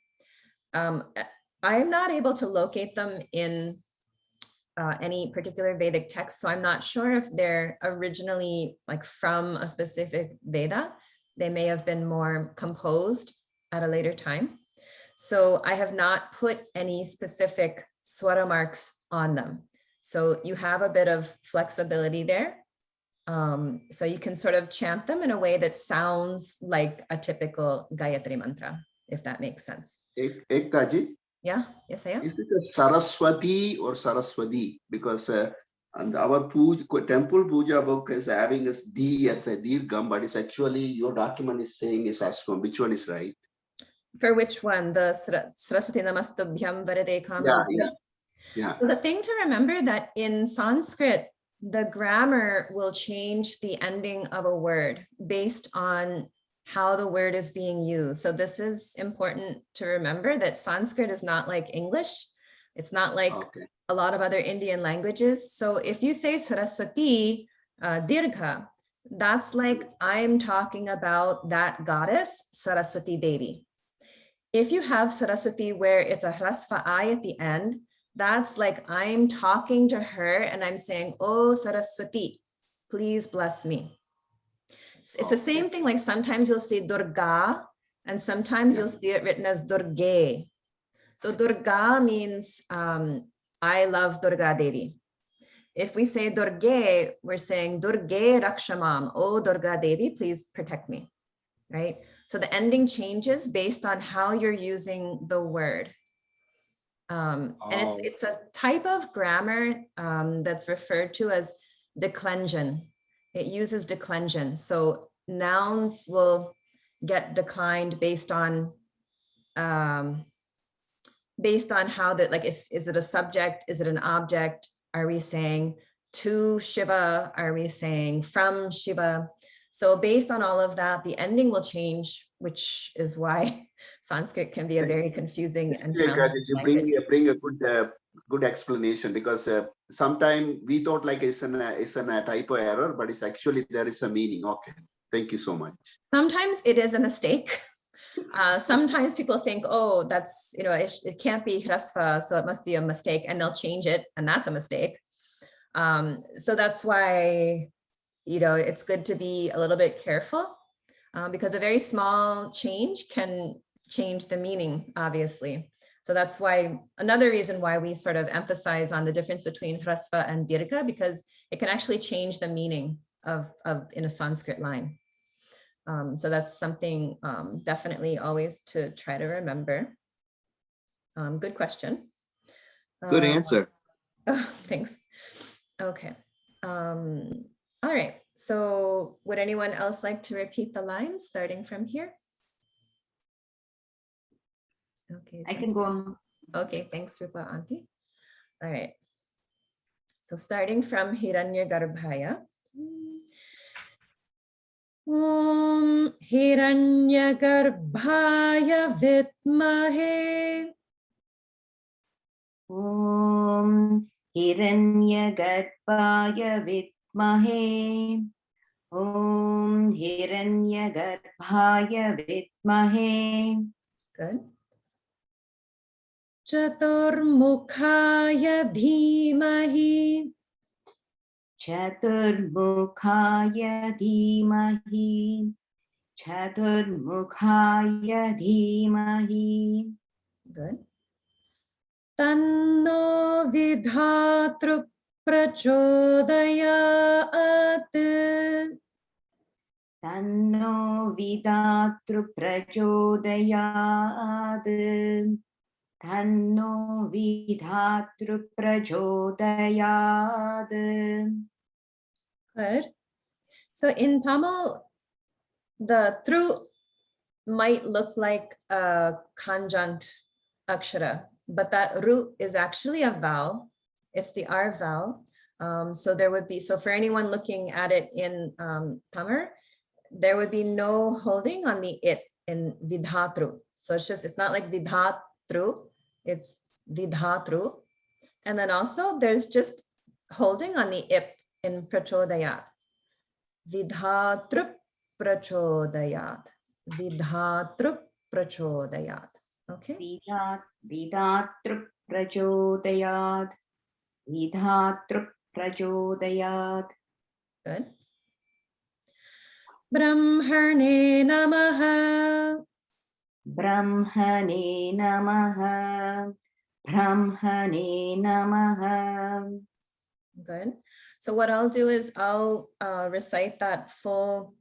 Speaker 1: I am not able to locate them in any particular Vedic text. So I'm not sure if they're originally like from a specific Veda. They may have been more composed at a later time. So I have not put any specific swara marks on them. So you have a bit of flexibility there. So you can sort of chant them in a way that sounds like a typical Gayatri mantra, if that makes sense.
Speaker 3: Ektaji?
Speaker 1: Yeah, yes I am.
Speaker 3: Is it a Saraswati or Saraswati? Because and our temple puja book is having this D at the Dirgham, but it's actually your document is saying is Aswam. Which one is right?
Speaker 1: For which one? The Saraswati Namastabhyam Varade Kamam?
Speaker 3: Yeah.
Speaker 1: So the thing to remember that in Sanskrit, the grammar will change the ending of a word based on how the word is being used. So this is important to remember, that Sanskrit is not like English. It's not like a lot of other Indian languages. So if you say Saraswati Dirgha, that's like I'm talking about that goddess, Saraswati Devi. If you have Saraswati where it's a hrasva I at the end, That's like I'm talking to her and I'm saying, oh, Saraswati, please bless me. It's the same thing, like sometimes you'll see Durga and sometimes you'll see it written as Durge. So Durga means I love Durga Devi. If we say Durge, we're saying Durge Rakshamam, oh Durga Devi, please protect me, right? So the ending changes based on how you're using the word. And it's a type of grammar that's referred to as declension. It uses declension. So nouns will get declined based on how that, like, is it a subject? Is it an object? Are we saying to Shiva? Are we saying from Shiva? So based on all of that, the ending will change, which is why Sanskrit can be a very confusing and challenging language.
Speaker 3: You bring a good explanation, because sometimes we thought like it's a typo error, but it's actually there is a meaning. Okay, thank you so much.
Speaker 1: Sometimes it is a mistake. Sometimes people think, oh, that's, it can't be hrasva, so it must be a mistake, and they'll change it, and that's a mistake. So that's why, it's good to be a little bit careful, because a very small change can change the meaning, obviously. So that's why, another reason why we sort of emphasize on the difference between hrasva and dirgha, because it can actually change the meaning of in a Sanskrit line. So that's something definitely always to try to remember. Good question.
Speaker 5: Good answer.
Speaker 1: Oh, thanks. Okay. All right. So would anyone else like to repeat the lines starting from here? Okay.
Speaker 6: I can go on.
Speaker 1: Okay. Thanks, Rupa Auntie. All right. So starting from Hiranyagarbhaya. Om Hiranyagarbhaya Vitmahe.
Speaker 6: Om Hiranyagarbhaya Vitmahe. Om Hiranyagarbhaya Vitmahe.
Speaker 1: Good. Chaturmukhaya Dhimahi.
Speaker 6: Chaturmukhaya Dhimahi. Chaturmukhaya Dhimahi.
Speaker 1: Good. Tanno Vidhatru Prachodayat.
Speaker 6: Tanno Vidhatru Prachodayat. Tanno Vidhatru Prachodayat.
Speaker 1: Good. So in Tamil, the thru might look like a conjunct akshara, but that ru is actually a vowel. It's the R vowel. So there would be, so for anyone looking at it in Tamil, there would be no holding on the it in vidhatru. So it's not like vidhatru, it's vidhatru. And then also there's just holding on the ip in prachodayat. Vidhatru prachodayat. Vidhatru prachodayat. Okay.
Speaker 6: Vidhatru prachodayat. Vidhatru prachodayat.
Speaker 1: Good. Brahmane namaha.
Speaker 6: Brahmane namaha. Brahmane namaha.
Speaker 1: Good. So what I'll do is I'll recite that full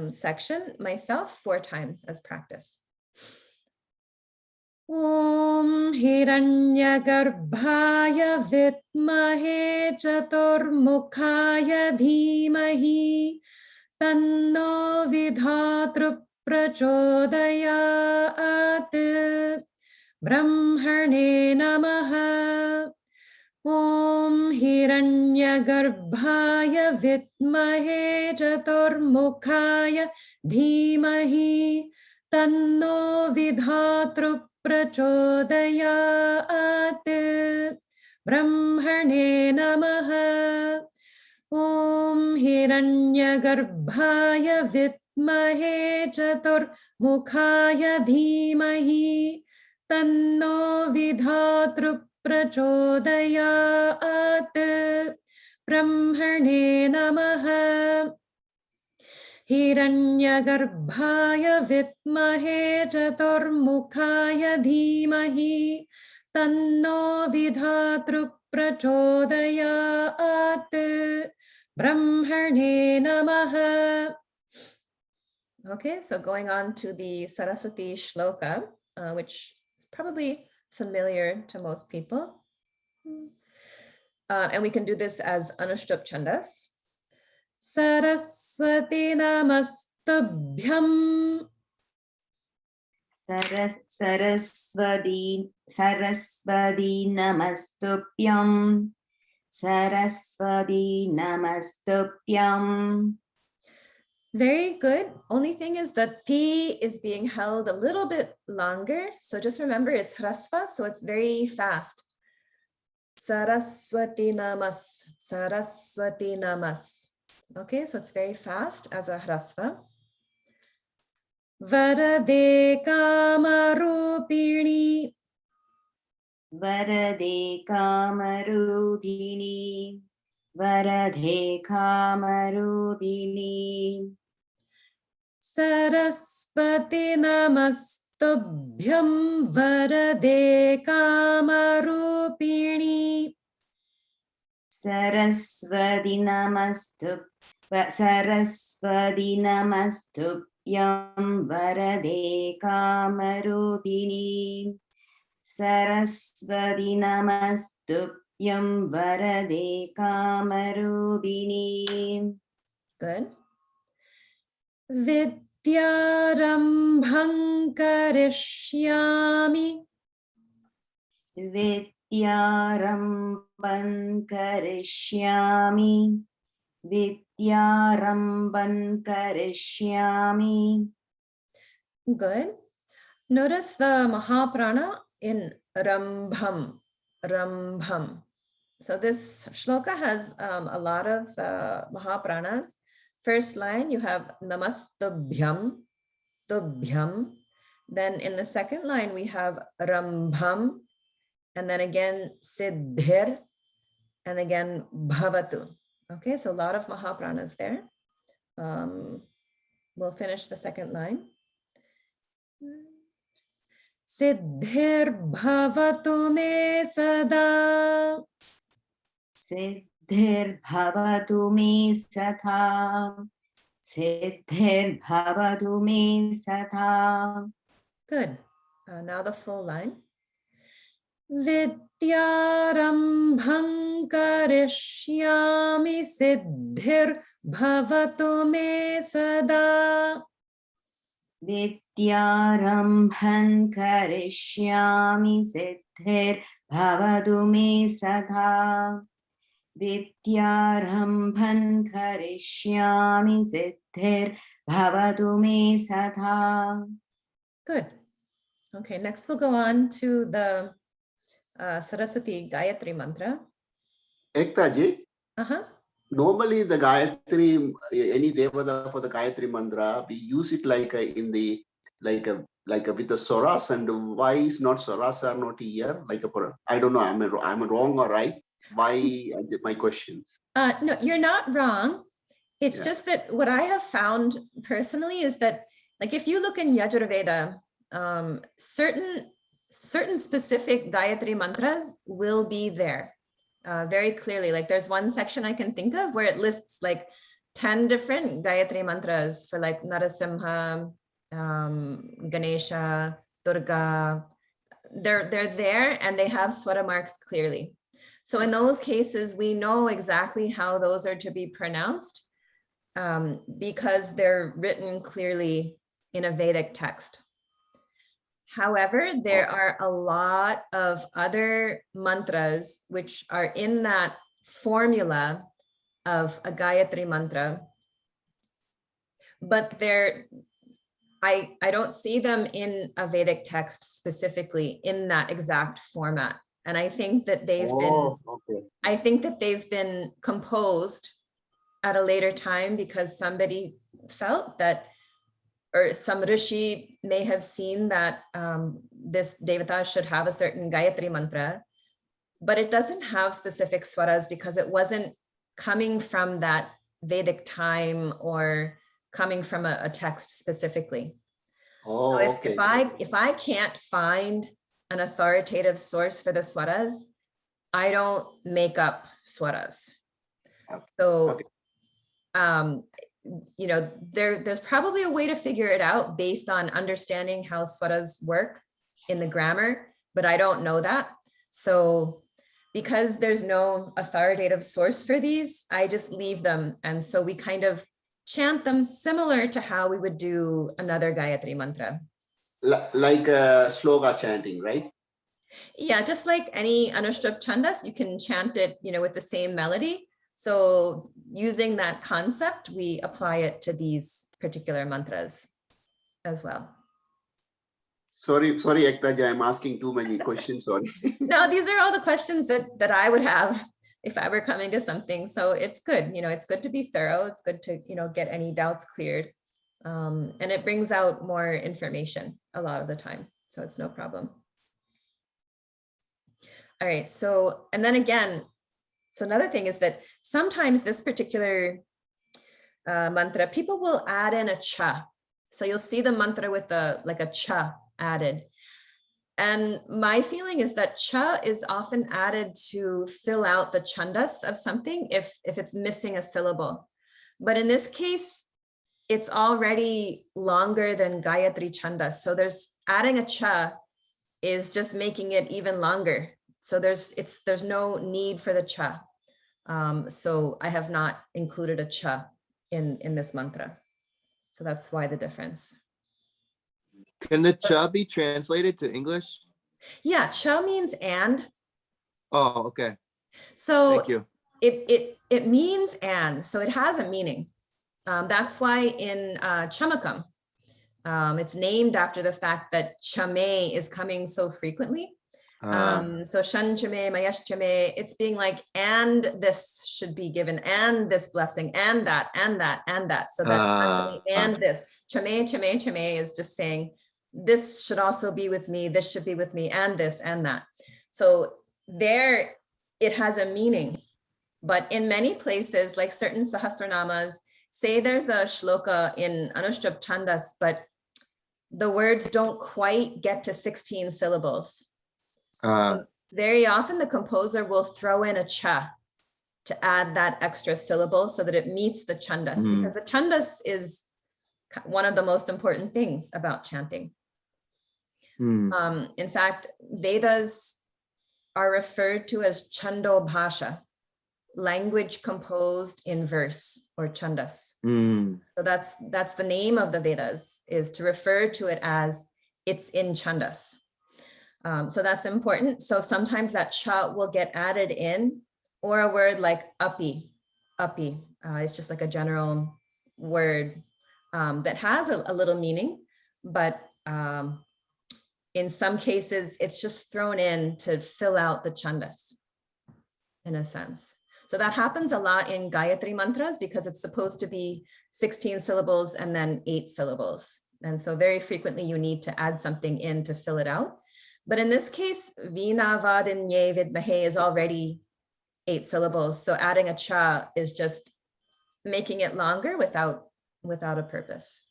Speaker 1: section myself 4 times as practice. Om Hiranyagarbhaya Vitmahe Chaturmukhaya Dhimahi Tanno Vidhatru Prachodayat. Brahmane namaha. Om Hiranyagarbhaya Vitmahe Chaturmukhaya Dhimahi Tanno Vidhatru Prachodayat. Brahmane namaha. Om Hiranyagarbhaya Vitmahe Chaturmukhaya Dhimahi Tanno Vidhatru prachodayat. Brahmane namaha. Hiranyagarbhaya vitmahe chaturmukhaya dhimahi tanno vidhatru prachodayat. Brahmane namaha. Okay, so going on to the Saraswati shloka, which is probably familiar to most people. And we can do this as Anushtup Chandas. Saraswati namastubhyam.
Speaker 6: Saraswati namastupyam. Saraswati namastupyam.
Speaker 1: Very good. Only thing is that T is being held a little bit longer. So just remember it's hrasva, so it's very fast. Saraswati namas, Saraswati namas. Okay, so it's very fast as a hrasva. Varade kamarupini.
Speaker 6: Varade kamarupini. Varade kamarupini.
Speaker 1: Saraswati namastubhyam varade kamarupini.
Speaker 6: Saraswati namastubhyam varade kamarupini. Saraswati namastubhyam varade kamarupini.
Speaker 1: Good. Vidyarambham karishyami.
Speaker 6: Vidyaramban karishyami. Vidyaramban karishyami.
Speaker 1: Good. Notice the Mahaprana in Rambham. Rambham. So this shloka has a lot of Mahapranas. First line, you have Namastubhyam, Tubhyam. Then in the second line, we have Rambham. And then again, Siddhir. And again, Bhavatu. Okay, so a lot of Mahapranas there. We'll finish the second line. Siddhir Bhavatu me sada.
Speaker 6: Siddhir bhavatu me satha. Siddhir bhavatu me satha.
Speaker 1: Good. Now the full line. Vidyarambham karishyami siddhir bhavatu me sada.
Speaker 6: Vidyarambhan karishyami siddhir bhavatu me sadha. Vidyarambhan karishyami siddhir bhavatu me sadha.
Speaker 1: Good. Okay, next we'll go on to the Saraswati Gayatri mantra.
Speaker 3: Ektaji,
Speaker 1: Uh-huh.
Speaker 3: normally the Gayatri, any Devada for the Gayatri mantra, we use it like in the like a with the Swaras, and why is not Swaras are not here? I don't know, I'm wrong or right? Why my questions?
Speaker 1: No, you're not wrong. It's
Speaker 3: Yeah.
Speaker 1: just that what I have found personally is that, like, if you look in Yajurveda, certain specific Gayatri mantras will be there very clearly. Like there's one section I can think of where it lists like 10 different Gayatri mantras for like Narasimha, Ganesha, Durga. They're there and they have swara marks clearly. So in those cases, we know exactly how those are to be pronounced because they're written clearly in a Vedic text. However, there are a lot of other mantras which are in that formula of a Gayatri mantra, but I don't see them in a Vedic text specifically in that exact format. And I think that they've been composed at a later time because somebody felt that, or some rishi may have seen that this devata should have a certain Gayatri mantra. but it doesn't have specific swaras because it wasn't coming from that Vedic time or coming from a text specifically.
Speaker 3: Oh,
Speaker 1: So
Speaker 3: okay.
Speaker 1: if I can't find an authoritative source for the swaras, I don't make up swaras. So, you know, there's probably a way to figure it out based on understanding how swaras work in the grammar, but I don't know that. So because there's no authoritative source for these, I just leave them. And so we kind of chant them similar to how we would do another Gayatri mantra.
Speaker 3: Like sloga chanting, right?
Speaker 1: Yeah, just like any Anushtup Chandas, you can chant it, you know, with the same melody. So using that concept, we apply it to these particular mantras as well.
Speaker 3: Sorry, Ektaja, I'm asking too many questions. Sorry.
Speaker 1: No, these are all the questions that I would have if I were coming to something. So it's good, you know, it's good to be thorough. It's good to, you know, get any doubts cleared. And it brings out more information a lot of the time. So it's no problem. All right, so, and then again, so another thing is that sometimes this particular mantra, people will add in a cha. So you'll see the mantra with like a cha added. And my feeling is that cha is often added to fill out the chandas of something if it's missing a syllable. But in this case, it's already longer than Gayatri chandas. So there's adding a cha is just making it even longer. So there's no need for the cha. So I have not included a cha in this mantra. So that's why the difference.
Speaker 5: Can the cha be translated to English?
Speaker 1: Yeah, cha means and.
Speaker 5: Oh, okay.
Speaker 1: So
Speaker 5: Thank you.
Speaker 1: it means and, so it has a meaning. That's why in Chamakam, it's named after the fact that chame is coming so frequently. So shan chame, mayash chame, it's being like, and this should be given, and this blessing, and that, and that, and that. So that and this, chame, chame, chame is just saying, this should also be with me, this should be with me, and this, and that. So there, it has a meaning. But in many places, like certain Sahasranamas, say there's a shloka in Anushtup Chandas, but the words don't quite get to 16 syllables. So very often the composer will throw in a cha to add that extra syllable so that it meets the chandas, because the chandas is one of the most important things about chanting. In fact, Vedas are referred to as chando bhasha, language composed in verse or chandas. So that's the name of the Vedas, is to refer to it as it's in chandas. So that's important. So sometimes that cha will get added in, or a word like api. It's just like a general word that has a little meaning, but in some cases, it's just thrown in to fill out the chandas, in a sense. So that happens a lot in Gayatri mantras because it's supposed to be 16 syllables and then 8 syllables. And so very frequently you need to add something in to fill it out. But in this case, Vina Vadinye Vidmahe is already 8 syllables. So adding a cha is just making it longer without a purpose.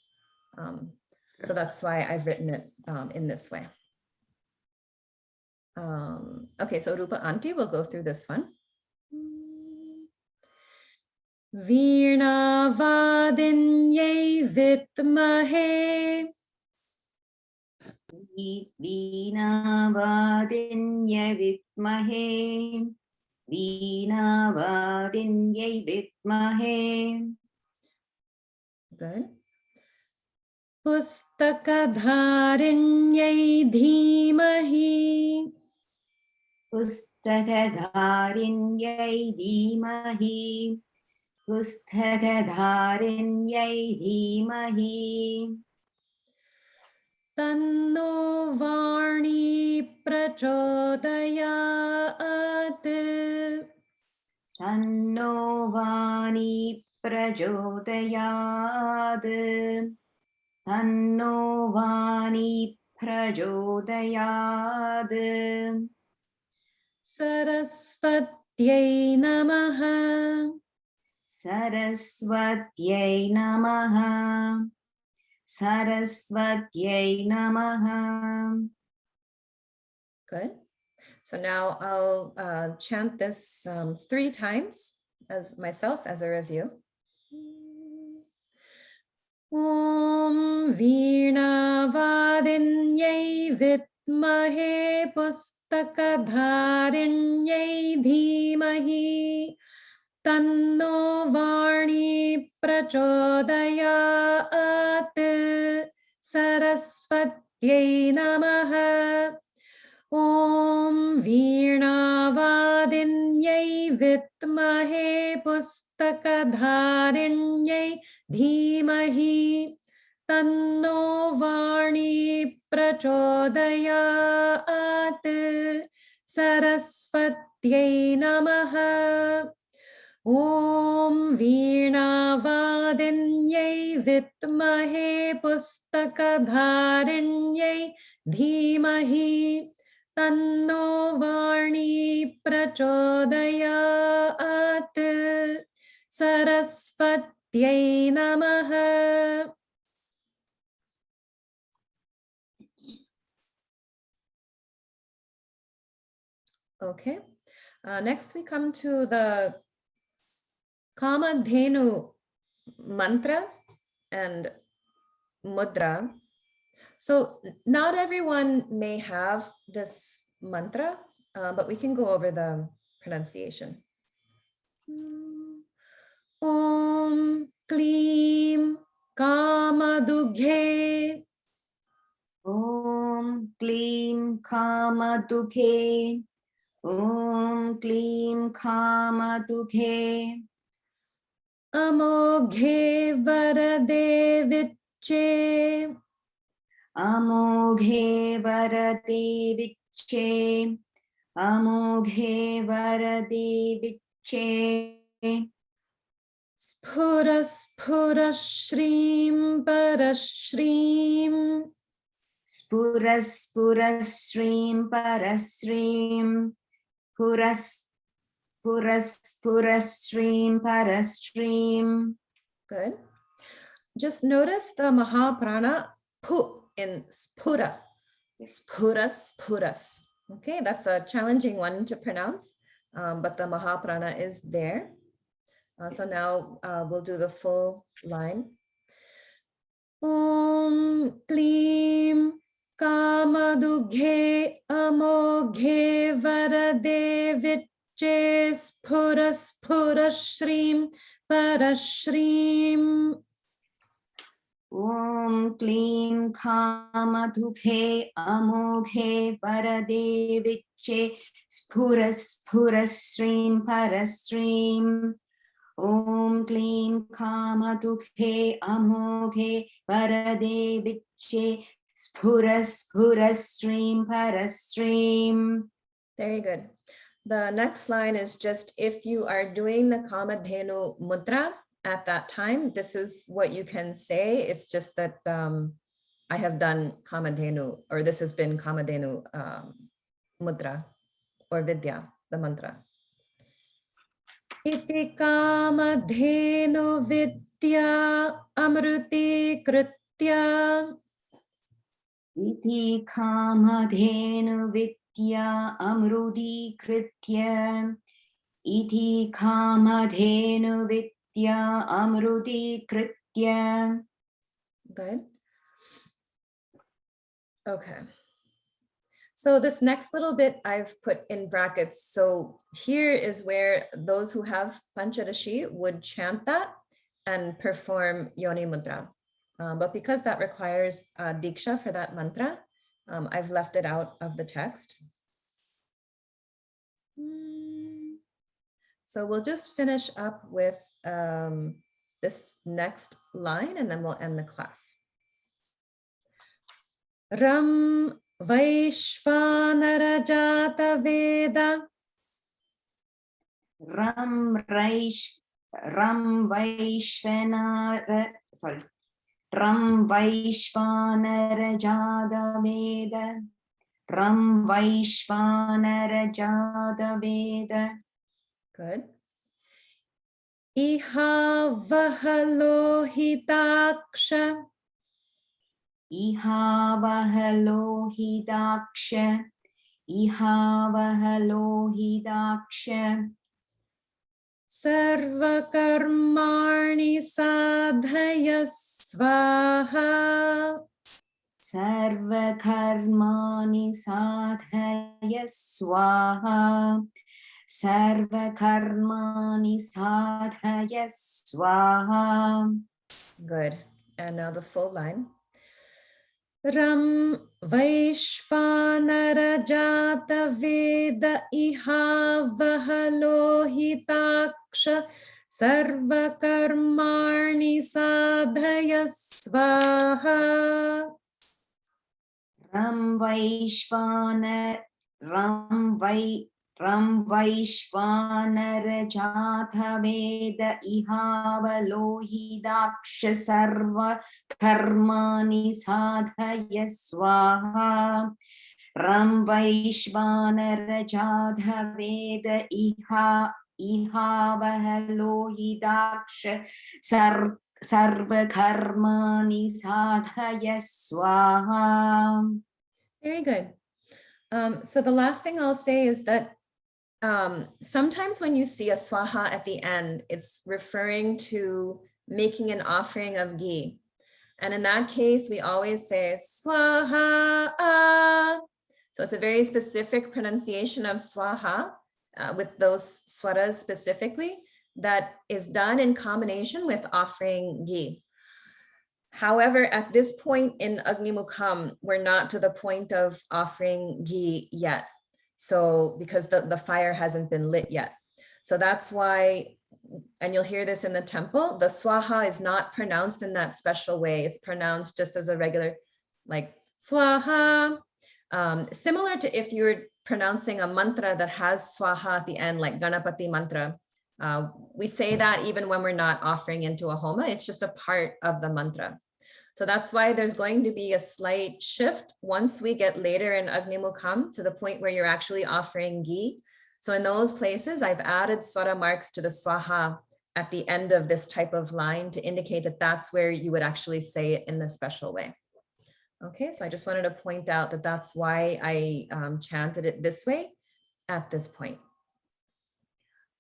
Speaker 1: So that's why I've written it in this way. Okay, so Rupa Auntie will go through this one. Virna Vadinye Vidmahe.
Speaker 6: Veena Vadinya Vidmahe. Veena Vadinya Vidmahe.
Speaker 1: Good. Pustakadharinyai dhimahi.
Speaker 6: Pustakadharinyai dhimahi. Pustakadharinyai dhimahi.
Speaker 1: Tanno varni prachodayat.
Speaker 6: Tanno vani prachodayad. Tanno vani prachodayad.
Speaker 1: Saraswatyai namaha.
Speaker 6: Saraswatyai namaha. Saraswatyai namaha.
Speaker 1: Good. So now I'll chant this 3 times as myself as a review. Om Veena Vadinyai Vitmahe Pustakadharinyai Dhimahi Tanno Varni Prachodayat Saraswatyai Namaha. Om Veena Vadinyai Vitmahe Pustakadharinyai Dhimahi Tanno Varni Prachodayat Saraswatyai Namaha. Om Veena Vadinyai Vitmahe Pustakadharinyai Dhimahi Tanno Varni Prachodayat Saraswatyai Namaha. Okay, next we come to the Kamadhenu mantra and mudra. So not everyone may have this mantra, but we can go over the pronunciation. Om Klim Kamadughe.
Speaker 6: Om Klim Kamadughe. Om Klim Kamadughe.
Speaker 1: Amoghe Varade Viche.
Speaker 6: Amoghe Varade Viche. Amoghe Varade Viche.
Speaker 1: Spura Spura Shrim Parashrim.
Speaker 6: Spura Spura Shrim Parashrim. Puras Puras Purashrim Parashrim.
Speaker 1: Good. Just notice the Mahaprana pu in spura. Spuras, spuras. Okay, that's a challenging one to pronounce, but the Mahaprana is there. So now we'll do the full line. Om Klim Kamadughe Amoghe Varade Viche Spuras Purashrim Parashrim.
Speaker 6: Om Klim Kamadughe Amoghe Varade Viche Spuras Purashrim Parashrim. Om Klim Kamadughe Amoghe Varade Viche Spuras Purashrim Parashrim.
Speaker 1: Very good. The next line is just if you are doing the Kamadhenu mudra at that time, this is what you can say. It's just that I have done Kamadhenu, or this has been Kamadhenu mudra or Vidya, the mantra. Iti Kamadhenu Vidya Amruti Kritya.
Speaker 6: Iti Kamadhenu Vidya Amrudi Kritya. Iti Kamadhenu Vidya Amrudi Kritya.
Speaker 1: Good. Okay. So this next little bit I've put in brackets. So here is where those who have Panchadashi would chant that and perform Yoni Mudra. But because that requires Diksha for that mantra, I've left it out of the text. So we'll just finish up with this next line and then we'll end the class. Ram Vaishvanara Jata Veda.
Speaker 6: Ram Vaishvanara Ram Vaishvanara Jada Veda. Ram Vaishvanara Jadaveda.
Speaker 1: Good. Iha Vahalohidaksha.
Speaker 6: Iha Vahalohidaksha. Iha Vahalohidaksha.
Speaker 1: Sarva Karmarni Sadhaya Swaha.
Speaker 6: Sarva Karmani Sadhaya Swaha. Sarva Karmani Sadhaya Swaha.
Speaker 1: Good. And now the full line. Ram Vaishvanara Jata Veda Iha Vahalohidaksha Sarva Karmarni Sadhaya Swaha.
Speaker 6: Ram Vaishvanara Jatha Veda Ihavalohidaksha Sarva Karmani Sadhaya Swaha. Ram Vaishvanara Jatha Veda Ihavalohidaksha Sarva Karmani Sadhaya Swaha.
Speaker 1: Very good. So the last thing I'll say is that sometimes when you see a swaha at the end, it's referring to making an offering of ghee. And in that case, we always say swaha. So it's a very specific pronunciation of swaha with those swaras specifically that is done in combination with offering ghee. However, at this point in Agnimukham, we're not to the point of offering ghee yet. So because the fire hasn't been lit yet. So that's why, and you'll hear this in the temple, the swaha is not pronounced in that special way. It's pronounced just as a regular, like swaha. Similar to if you're pronouncing a mantra that has swaha at the end, like Ganapati mantra. We say that even when we're not offering into a homa, it's just a part of the mantra. So that's why there's going to be a slight shift once we get later in Agnimukham to the point where you're actually offering ghee. So in those places, I've added swara marks to the swaha at the end of this type of line to indicate that that's where you would actually say it in the special way. Okay, so I just wanted to point out that that's why I chanted it this way at this point.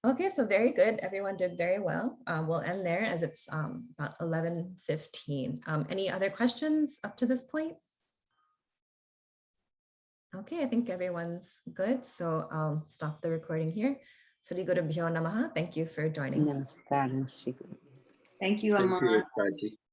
Speaker 1: Okay, so very good. Everyone did very well. We'll end there as it's about 11:15. Any other questions up to this point? Okay, I think everyone's good. So I'll stop the recording here. Sri Gurubhyo Namaha. Thank you for joining.
Speaker 6: Namaskaram, Sri Guru. Thank you,
Speaker 3: Thank
Speaker 6: Amma.
Speaker 3: you, Raji.